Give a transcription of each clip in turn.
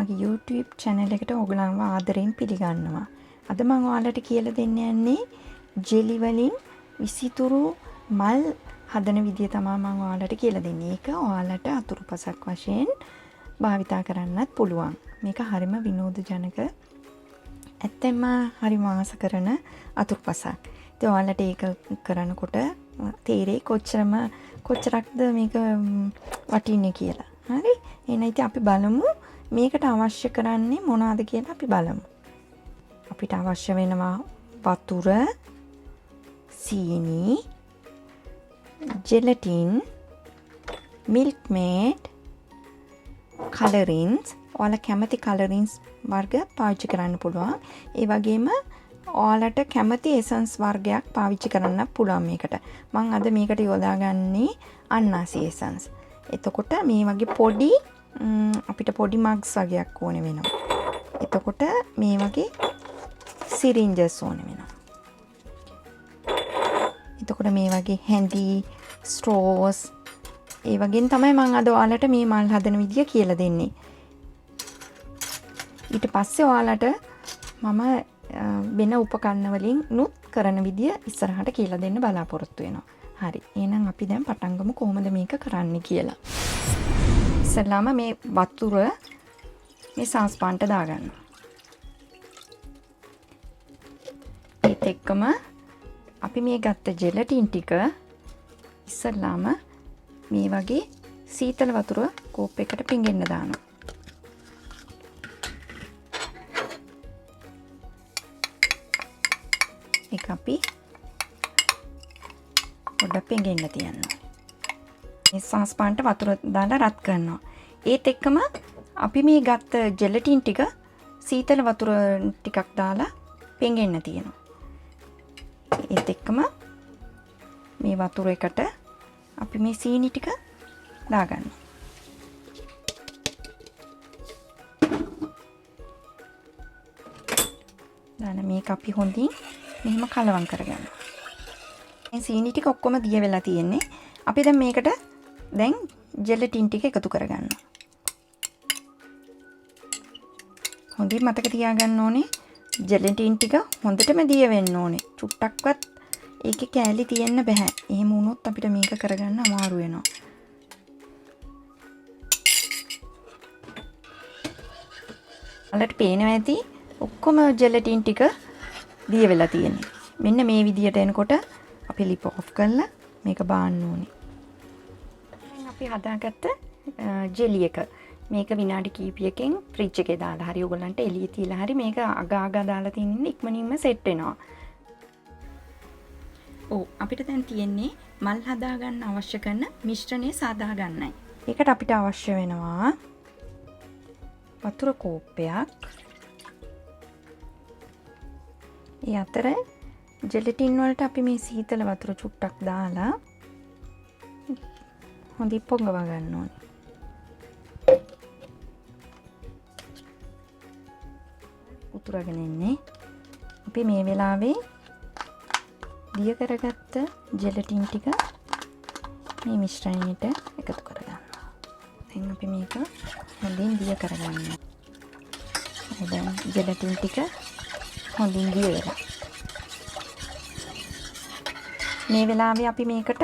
මගේ YouTube channel එකට ඔයගලන්ව ආදරෙන් පිළිගන්නවා. අද මම ඔයාලට කියලා දෙන්න යන්නේ ජෙලි වලින් විසිතුරු මල් හදන විදිය තමයි මම ඔයාලට කියලා දෙන්නේ. ඒක ඔයාලට අතුරුපසක් වශයෙන් භාවිතා කරන්නත් පුළුවන්. මේක හරිම විනෝදජනක ඇත්තෙන්ම හරිම ආස කරන අතුරුපසක්. ඉතින් ඔයාලට ඒක කරනකොට තේරෙයි කොච්චරක්ද මේක වටින්නේ කියලා. හරි? එහෙනම් ඉතින් අපි බලමු මේකට අවශ්‍ය කරන්නේ මොනවද කියලා අපි බලමු. අපිට අවශ්‍ය වෙනවා වතුර, සීනි, ජෙලටින්, මිල්ක් මේඩ්, කලරින්ස්. ඔයාලා කැමති කලරින්ස් වර්ග පාවිච්චි කරන්න පුළුවන්. ඒ වගේම ඔයාලට කැමති එසන්ස් වර්ගයක් පාවිච්චි කරන්න පුළුවන් මේකට. මම අද මේකට යොදාගන්නේ අන්නාසි එසන්ස්. එතකොට මේ වගේ පොඩි අපිට පොඩි මග්ස් වගේක් ඕනේ වෙනවා. එතකොට මේ වගේ සිරින්ජස් ඕනේ වෙනවා. එතකොට මේ වගේ හැඳි, ස්ට්‍රෝස් ඒ වගේන් තමයි මම අද ඔයාලට මේ මල් හදන විදිය කියලා දෙන්නේ. ඊට පස්සේ ඔයාලට මම වෙන උපකරණ වලින් නුත් කරන විදිය ඉස්සරහට කියලා දෙන්න බලාපොරොත්තු වෙනවා. හරි. එහෙනම් අපි දැන් පටන් ගමු කොහොමද මේක කරන්න කියලා. ඉස්සෙල්ලාම මේ වතුර මේ සාස්පාන්ට දාගන්නවා. ඒත් එක්කම අපි මේ ගත්ත ජෙලටින් ටික ඉස්සෙල්ලාම මේ වගේ සීතල වතුර කෝප් එකකට පිඟෙන්න දානවා. ඒක අපි පොඩ්ඩක් පිඟෙන්න තියනවා. මේ සාස්පාන්ට වතුර දාලා රත් කරනවා. ඒත් එක්කම අපි මේ ගත්ත ජෙලටින් ටික සීතල වතුර ටිකක් දාලා පිඟෙන්න තියෙනවා. ඒත් එක්කම මේ වතුර එකට අපි මේ සීනි ටික දාගන්නවා. දාන මේක අපි හොඳින් මෙහෙම කලවම් කරගන්නවා. මේ සීනි ටික ඔක්කොම දිය වෙලා තියෙන්නේ. අපි දැන් මේකට දැන් ජෙලටින් ටික එකතු කරගන්නවා. හොඳින් මතක තියාගන්න ඕනේ ජෙලටින් ටික හොඳටම දිය වෙන්න ඕනේ. චුට්ටක්වත් ඒකේ කෑලි තියෙන්න බෑ. එහෙම වුණොත් අපිට මේක කරගන්න අමාරු වෙනවා. ඔයාලට පේනවා ඇති ඔක්කොම ජෙලටින් ටික දිය වෙලා තියෙන්නේ. මෙන්න මේ විදියට එනකොට අපි ලිප් ඔෆ් කරලා මේක බාන්න ඕනේ. දැන් අපි හදාගත්ත ජෙලි එක. මේක විනාඩි කිහිපයකින් ෆ්‍රිජ් එකේ දාලා හරි ඔයගලන්ට එළියේ තියලා හරි මේක අග දාලා තිනින්න ඉක්මනින්ම සෙට් වෙනවා. ඔව් අපිට දැන් තියෙන්නේ මල් හදාගන්න අවශ්‍ය කරන මිශ්‍රණය සාදා ගන්නයි. ඒකට අපිට අවශ්‍ය වෙනවා වතුර කෝප්පයක්. ඒ අතර ජෙලටින් වලට අපි මේ සීතල වතුර චුට්ටක් දාලා හොඳින් පොඟවා ගන්න ඕනේ. උතුරගෙන ඉන්නේ. අපි මේ වෙලාවේ දිය කරගත්ත ජෙලටින් ටික මේ මිශ්‍රණයට එකතු කරගන්නවා. දැන් අපි මේක හොඳින් දිය කරගන්නවා. දැන් ජෙලටින් ටික හොඳින් දිය වෙලා. මේ වෙලාවේ අපි මේකට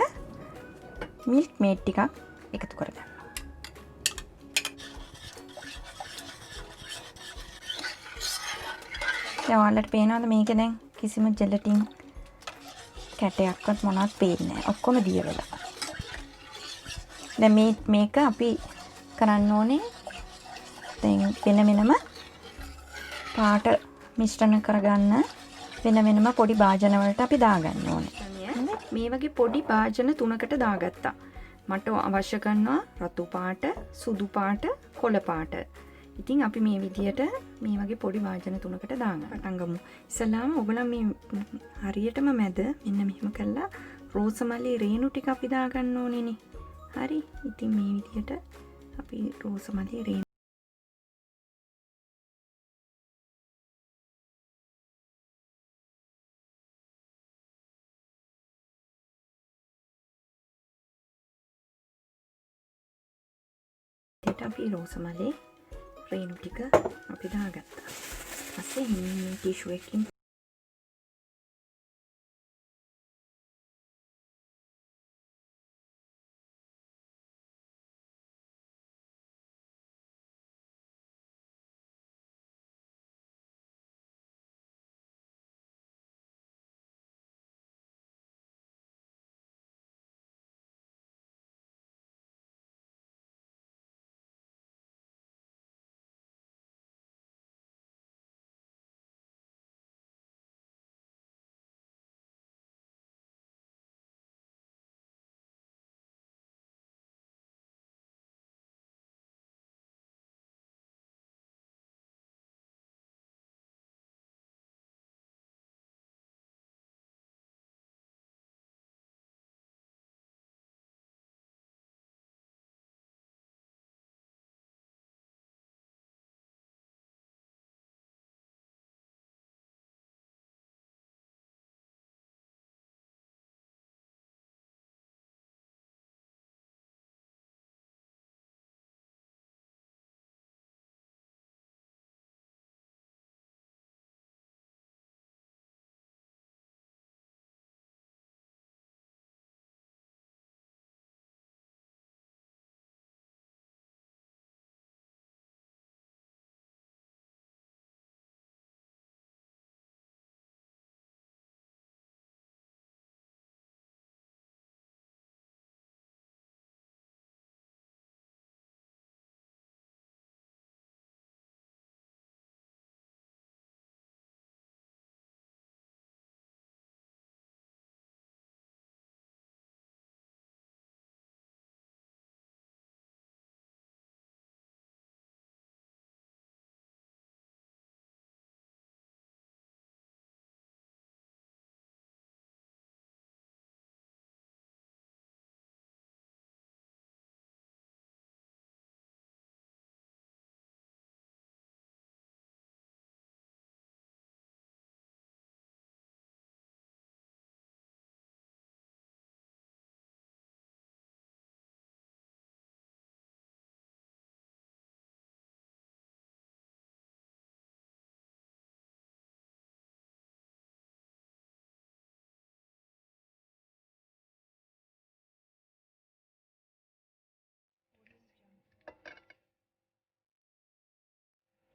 මිල්ක් මේඩ් ටිකක් එකතු කරගන්නවා. දැන් ඔයාලට පේනවද මේක දැන් කිසිම ජෙලටින් කැටයක්වත් මොනවත් පේන්නේ නැහැ. ඔක්කොම දිය වෙලා. දැන් මේක අපි කරන්න ඕනේ දැන් වෙනම පාට මිශ්‍රණ කරගන්න වෙනම පොඩි භාජන වලට අපි දාගන්න ඕනේ. මේ වගේ පොඩි භාජන 3කට දාගත්තා. මට අවශ්‍ය කරනවා රතු පාට, සුදු පාට, කොළ පාට. ඉතින් අපි මේ විදියට මේ වගේ පොඩි භාජන 3කට දාගන්න පටන් ගමු. ඉස්සලාම ඔයගොල්ලෝ මේ හරියටම මැද මෙන්න මෙහෙම කරලා රෝසමල්ලි රේණු ටික අපි දාගන්න ඕනේනේ. හරි. ඉතින් මේ විදියට අපි රෝසමල්ලි රේණු අපි රෝසමල්ලි ක්‍රීම් ටික අපි දාගත්තා. ඊපස්සේ හිමින් ටිෂු එකකින්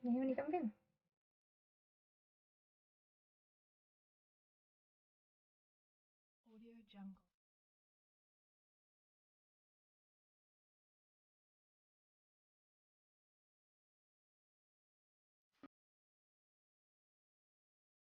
මෙහෙම නිකන් වෙනවා. Audio Jungle.